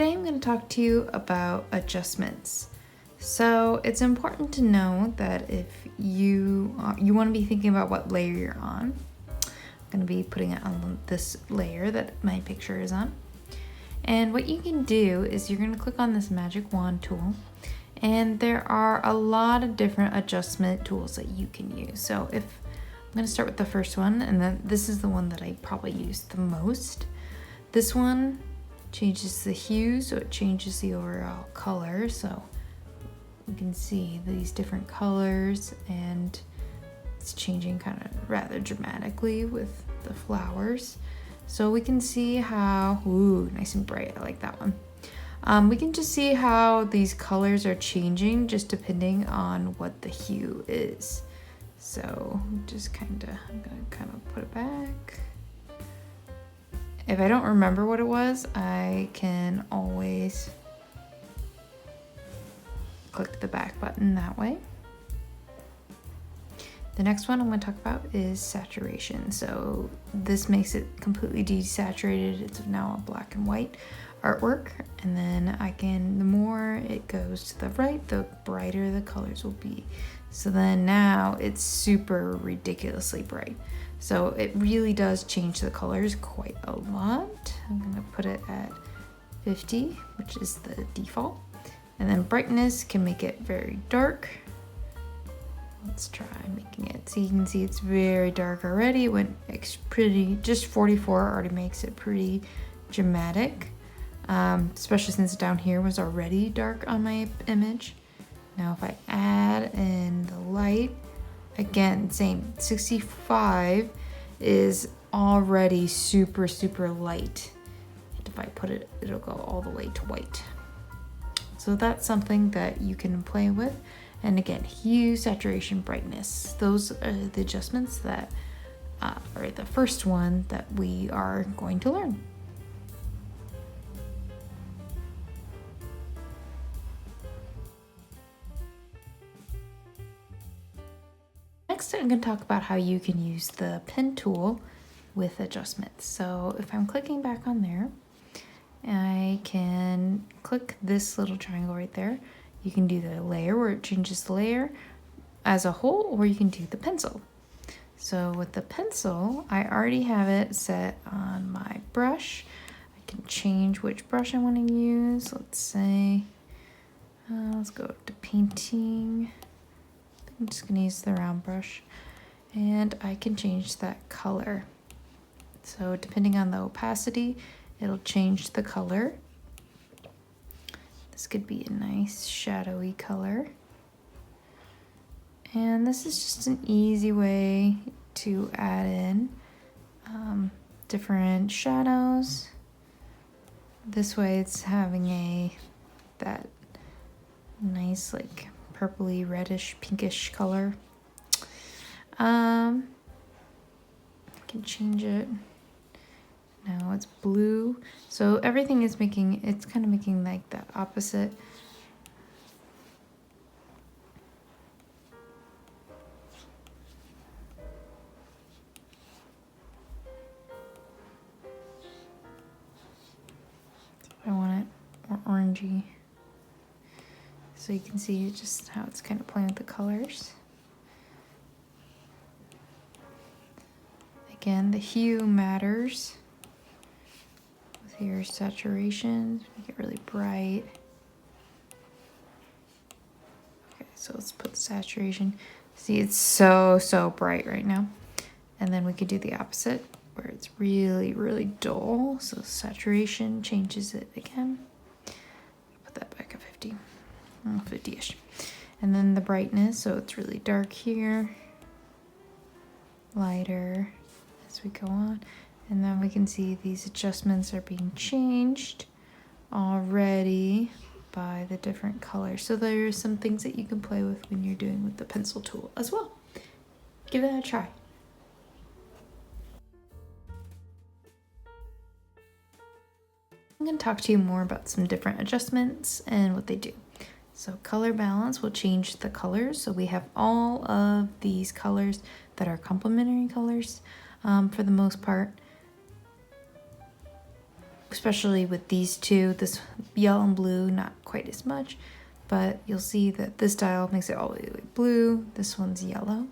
Today I'm going to talk to you about adjustments. So it's important to know that if you want to be thinking about what layer you're on. I'm going to be putting it on this layer that my picture is on. And what you can do is you're going to click on this magic wand tool, and there are a lot of different adjustment tools that you can use. So if I'm going to start with the first one, and then this is the one that I probably use the most. This one changes the hue, so it changes the overall color. So you can see these different colors, and it's changing kind of rather dramatically with the flowers. So we can see how, ooh, nice and bright, I like that one. We can just see how these colors are changing just depending on what the hue is. So just I'm gonna kind of put it back. If I don't remember what it was, I can always click the back button that way. The next one I'm going to talk about is saturation. So this makes it completely desaturated. It's now a black and white artwork. And then the more it goes to the right, the brighter the colors will be. So then now it's super ridiculously bright. So it really does change the colors quite a lot. I'm going to put it at 50, which is the default. And then brightness can make it very dark. Let's try making it so you can see it's very dark already. When it's pretty, just 44 already makes it pretty dramatic, especially since down here was already dark on my image. Now if I add in the light, again, same, 65 is already super, super light. And if I put it, it'll go all the way to white. So that's something that you can play with. And again, hue, saturation, brightness. Those are the adjustments that are the first one that we are going to learn. Next, I'm going to talk about how you can use the pen tool with adjustments. So if I'm clicking back on there, I can click this little triangle right there. You can do the layer where it changes the layer as a whole, or you can do the pencil. So with the pencil, I already have it set on my brush. I can change which brush I want to use. Let's say, let's go to painting. I'm just gonna use the round brush, and I can change that color. So depending on the opacity, it'll change the color. This could be a nice shadowy color. And this is just an easy way to add in different shadows. This way it's having that nice like purpley, reddish, pinkish color. I can change it. Now it's blue. So everything is it's kind of making like that opposite. I want it more orangey. So you can see just how it's kind of playing with the colors. Again, the hue matters. Your saturation, make it really bright. Okay, so let's put saturation. See, it's so bright right now. And then we could do the opposite where it's really, really dull. So saturation changes it again. Put that back at 50, 50-ish. And then the brightness, so it's really dark here, lighter as we go on. And then we can see these adjustments are being changed already by the different colors. So there are some things that you can play with when you're doing with the pencil tool as well. Give it a try. I'm going to talk to you more about some different adjustments and what they do. So color balance will change the colors. So we have all of these colors that are complementary colors for the most part. especially with these two, this yellow and blue, not quite as much, but you'll see that this dial makes it all the way blue. This one's yellow.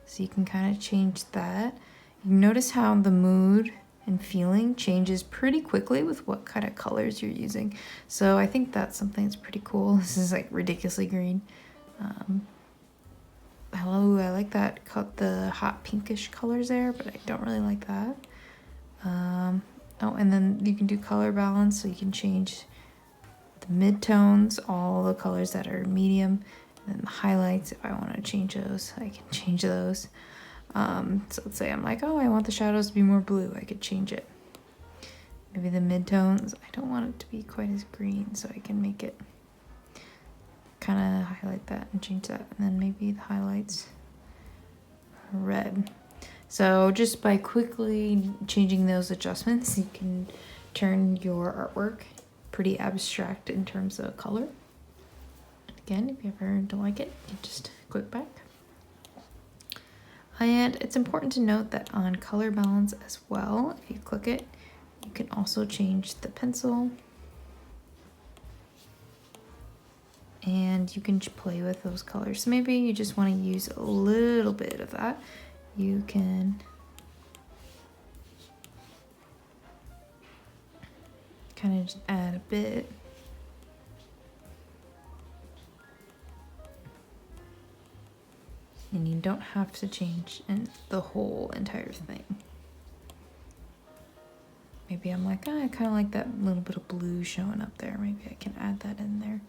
So you can kind of change that. You notice how the mood and feeling changes pretty quickly with what kind of colors you're using. So I think that's something that's pretty cool. This is like ridiculously green. Hello, I like that, the hot pinkish colors there, but I don't really like that. Oh, and then you can do color balance, so you can change the midtones, all the colors that are medium, and then the highlights. If I want to change those, I can change those. So let's say I'm like, oh, I want the shadows to be more blue. I could change it. Maybe the midtones, I don't want it to be quite as green, so I can make it kind of highlight that and change that. And then maybe the highlights are red. So just by quickly changing those adjustments, you can turn your artwork pretty abstract in terms of color. Again, if you ever don't like it, you just click back. And it's important to note that on color balance as well, if you click it, you can also change the pencil. And you can play with those colors. So maybe you just want to use a little bit of that. You can kind of just add a bit. And you don't have to change the whole entire thing. Maybe I'm like, oh, I kind of like that little bit of blue showing up there. Maybe I can add that in there.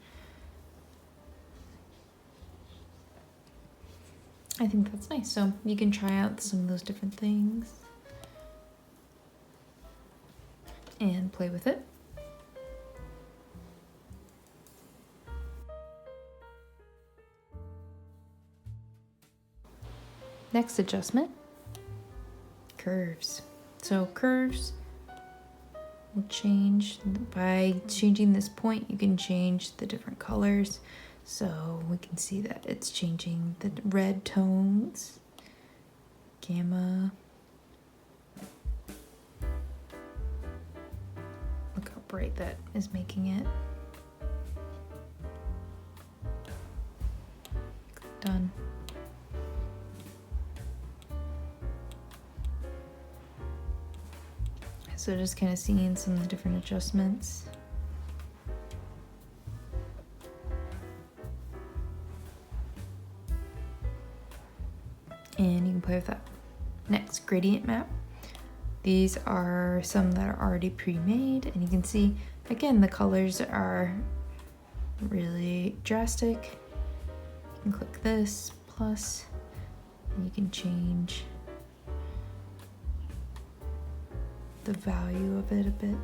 I think that's nice. So you can try out some of those different things and play with it. Next adjustment, curves. So curves will change by changing this point. You can change the different colors. So we can see that it's changing the red tones, gamma. Look how bright that is making it. Done. So just kind of seeing some of the different adjustments. And you can play with that. Next, gradient map. These are some that are already pre-made, and you can see, again, the colors are really drastic. You can click this, plus, and you can change the value of it a bit.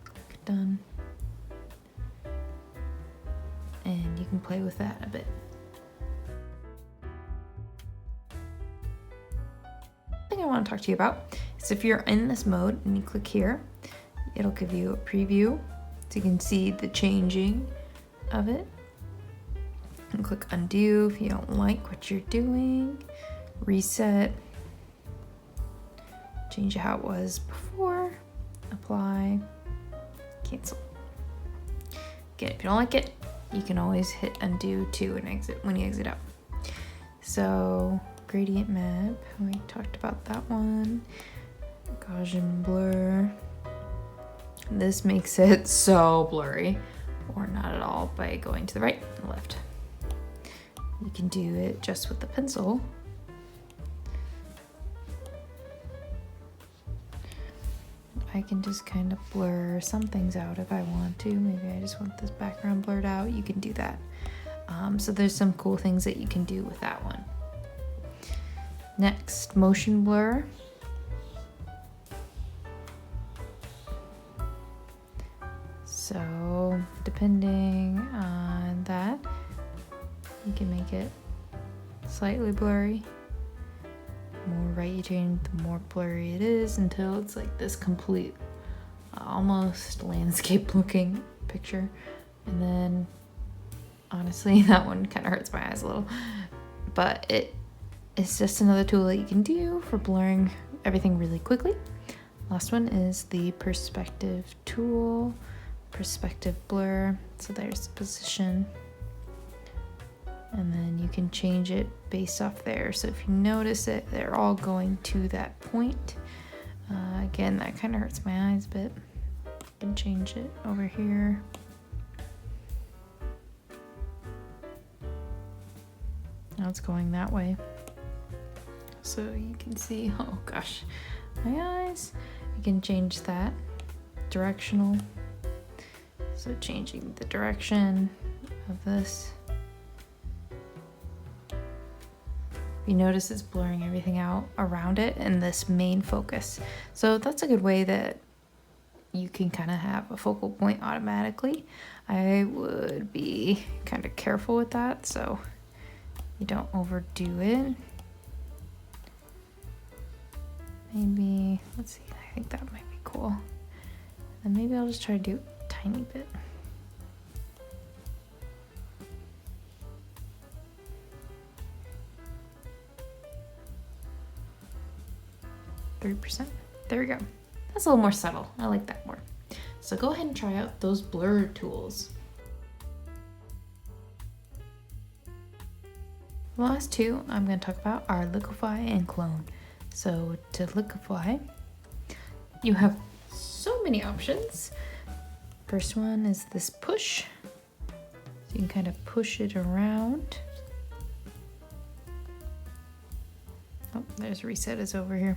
Click done. And you can play with that a bit. I want to talk to you about is if you're in this mode and you click here, it'll give you a preview so you can see the changing of it. And click undo if you don't like what you're doing. Reset. Change how it was before. Apply. Cancel. Again, if you don't like it, you can always hit undo too and exit when you exit out. So gradient map, we talked about that one. Gaussian blur. This makes it so blurry, or not at all, by going to the right and left. You can do it just with the pencil. I can just kind of blur some things out if I want to. Maybe I just want this background blurred out. You can do that. So there's some cool things that you can do with that one. Next, motion blur. So depending on that, you can make it slightly blurry. The more right you turn, the more blurry it is until it's like this complete, almost landscape looking picture. And then honestly, that one kind of hurts my eyes a little, but it's just another tool that you can do for blurring everything really quickly. Last one is the perspective tool, perspective blur. So there's the position. And then you can change it based off there. So if you notice it, they're all going to that point. Again, that kind of hurts my eyes, but I can change it over here. Now it's going that way. So you can see, oh gosh, my eyes. You can change that, directional. So changing the direction of this. You notice it's blurring everything out around it in this main focus. So that's a good way that you can kind of have a focal point automatically. I would be kind of careful with that so you don't overdo it. Maybe, let's see, I think that might be cool. And maybe I'll just try to do a tiny bit. %. There we go. That's a little more subtle. I like that more. So go ahead and try out those blur tools. The last two I'm going to talk about are Liquify and Clone. So to liquefy, you have so many options. First one is this push. So you can kind of push it around. Oh, there's reset is over here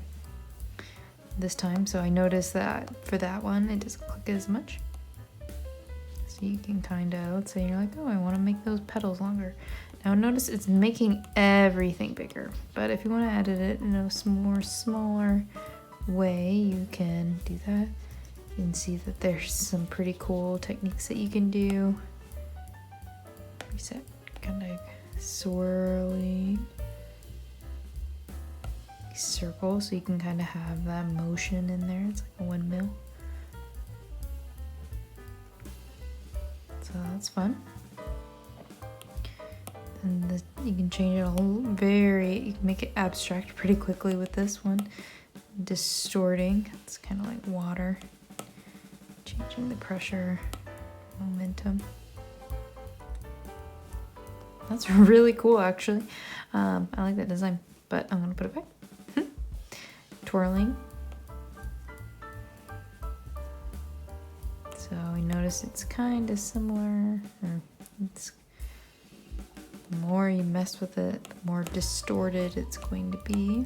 this time. So I noticed that for that one, it doesn't click as much. So you can kind of, let's say you're like, oh, I want to make those petals longer. Now notice it's making everything bigger, but if you want to edit it in a more smaller way, you can do that. You can see that there's some pretty cool techniques that you can do. Reset, kind of swirly circle, so you can kind of have that motion in there. It's like a windmill. So that's fun. And this, you can change it all you can make it abstract pretty quickly with this one. Distorting, it's kind of like water. Changing the pressure, momentum. That's really cool actually. I like that design, but I'm gonna put it back. Twirling. So we notice it's kind of similar. It's the more you mess with it, the more distorted it's going to be.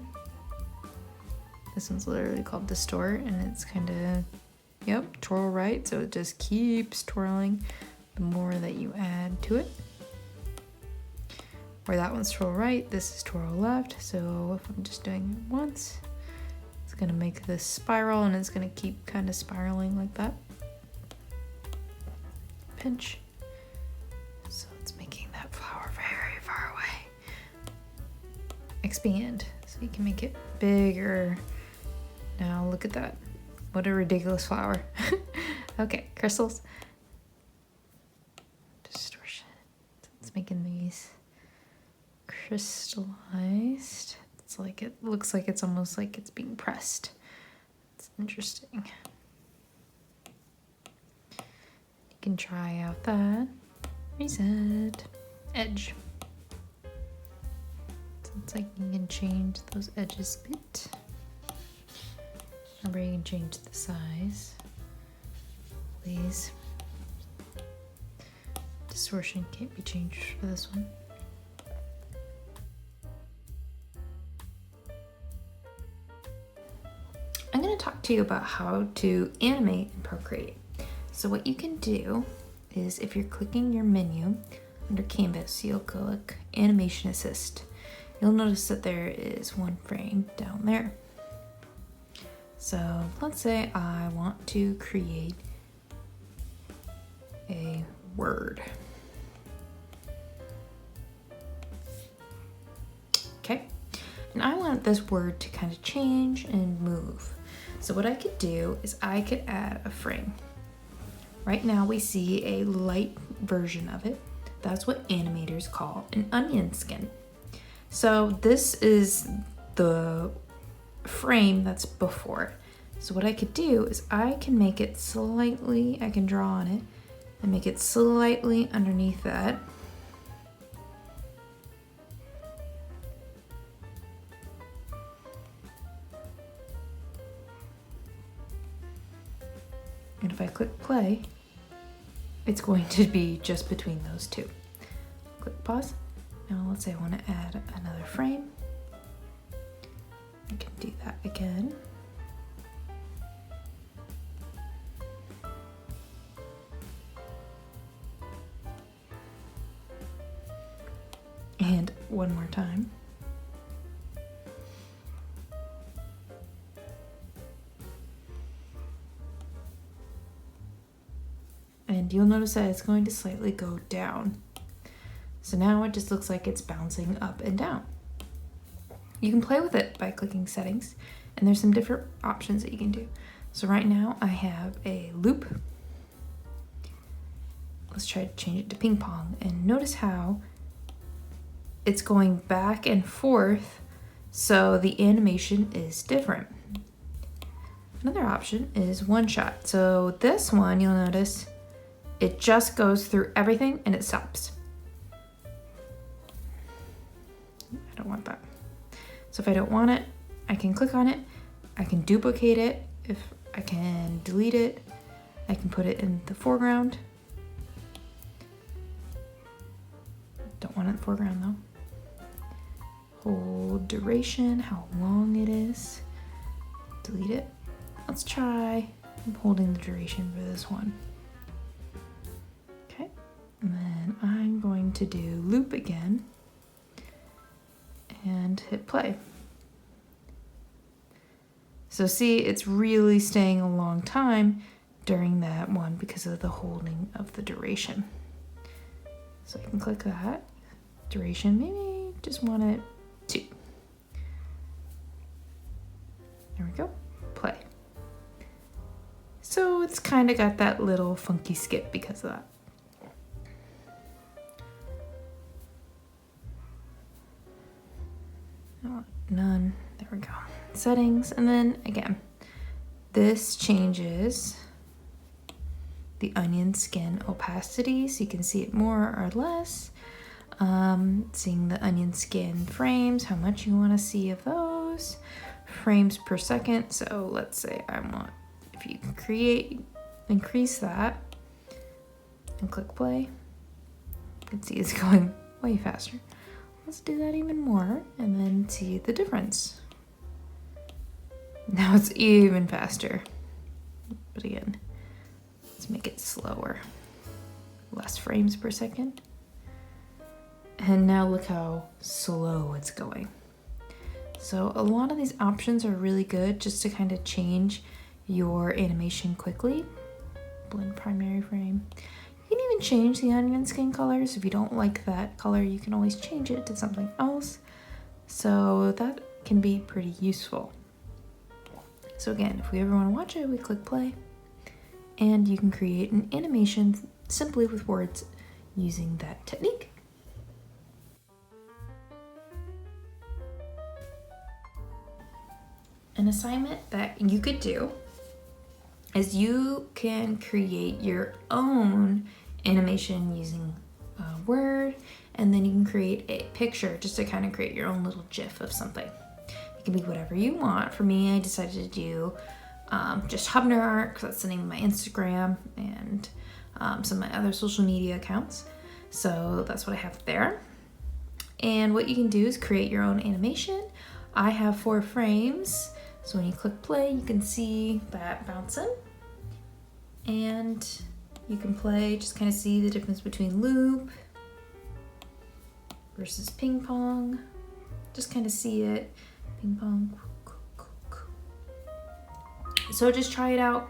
This one's literally called Distort, and it's kind of, yep, twirl right. So it just keeps twirling the more that you add to it. Where that one's twirl right, this is twirl left. So if I'm just doing it once, it's gonna make this spiral, and it's gonna keep kind of spiraling like that. Pinch. So it's making that flower very far away. Expand, so you can make it bigger. Now look at that. What a ridiculous flower. Okay, crystals. Distortion. So it's making these crystallized. It's like, it looks like it's almost like it's being pressed. It's interesting. You can try out that. Reset. Edge. So it's like you can change those edges a bit. Remember, you can change the size. Please. Distortion can't be changed for this one. I'm going to talk to you about how to animate in Procreate. So what you can do is, if you're clicking your menu under Canvas, you'll click Animation Assist. You'll notice that there is one frame down there. So let's say I want to create a word. Okay, and I want this word to kind of change and move. So what I could do is I could add a frame. Right now we see a light version of it. That's what animators call an onion skin. So this is the frame that's before it. So what I could do is I can make it slightly, I can draw on it and make it slightly underneath that. And if I click play, it's going to be just between those two. Click pause. Now let's say I want to add another frame. I can do that again. And one more time. And you'll notice that it's going to slightly go down. So now it just looks like it's bouncing up and down. You can play with it by clicking settings, and there's some different options that you can do. So right now I have a loop. Let's try to change it to ping pong, and notice how it's going back and forth, so the animation is different. Another option is one shot. So this one, you'll notice it just goes through everything and it stops. I don't want that. So if I don't want it, I can click on it, I can duplicate it, if I can delete it, I can put it in the foreground. Don't want it in the foreground though. Hold duration, how long it is. Delete it. Let's try holding the duration for this one. Okay, and then I'm going to do loop again and hit play. So see, it's really staying a long time during that one because of the holding of the duration. So I can click that. Duration, maybe just want it 2. There we go, play. So it's kind of got that little funky skip because of that. None, there we go. Settings, and then again, this changes the onion skin opacity so you can see it more or less. Seeing the onion skin frames, how much you want to see of those. Frames per second, so let's say I want, if you can create, increase that and click play, you can see it's going way faster. Let's do that even more and then see the difference. Now it's even faster. But again, let's make it slower. Less frames per second. And now look how slow it's going. So a lot of these options are really good just to kind of change your animation quickly. Blend primary frame. You can even change the onion skin colors. If you don't like that color, you can always change it to something else. So that can be pretty useful. So again, if we ever want to watch it, we click play and you can create an animation simply with words using that technique. An assignment that you could do is you can create your own animation using Word, and then you can create a picture just to kind of create your own little GIF of something. It can be whatever you want. For me, I decided to do just Hubner art because that's the name of my Instagram and some of my other social media accounts. So that's what I have there. And what you can do is create your own animation. I have 4 frames. So when you click play, you can see that bouncing. And you can play, just kind of see the difference between loop versus ping pong. Just kind of see it. Ping pong. So just try it out.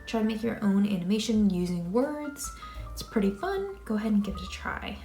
Try to make your own animation using words. It's pretty fun. Go ahead and give it a try.